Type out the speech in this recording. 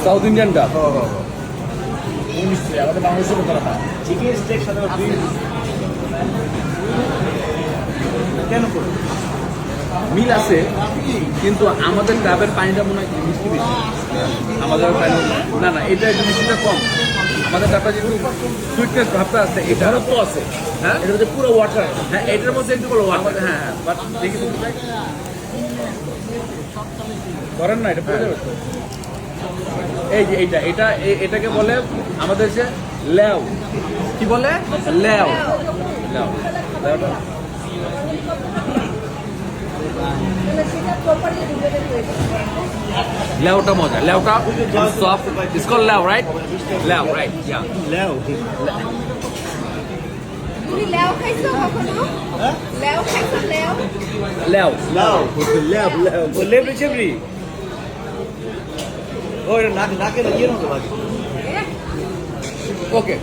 South Indian ডাব। আমাদের বাংলাদেশের করা না চিকেন স্টেক সাধারণত কেন করে মিল আছে, কিন্তু আমাদের ডাবের পানিটা মনে হয় মিষ্টি বেশি। আমাদের পানি না না, এটা একটু মিষ্টিটা কম। আমাদের ডাবটা যেহেতু সুইটনেস ভাবটা আছে, এটারও তো আছে। হ্যাঁ, এটা হচ্ছে পুরো ওয়াটার। হ্যাঁ, এটার মধ্যে একটু বলো আমাদের। হ্যাঁ হ্যাঁ, বাট দেখি তো করেন না, এটা পড়ে যাবে তো। এই যে এটাকে বলে আমাদের যে লেও। কি বলে? লেও। লেও। লেওটা লেওটা মজা, লেওটা সফট। ইটস কল্ড লেও, রাইট? লেও, রাইট? ইয়া, লেও তুমি লেও খাইছো কখনো? লেও খাইছো? লেও লেও। লেও লেও লেও লেবরি চেবরি ও নাকে নাকে ইয়ে মতো লাগে ওকে।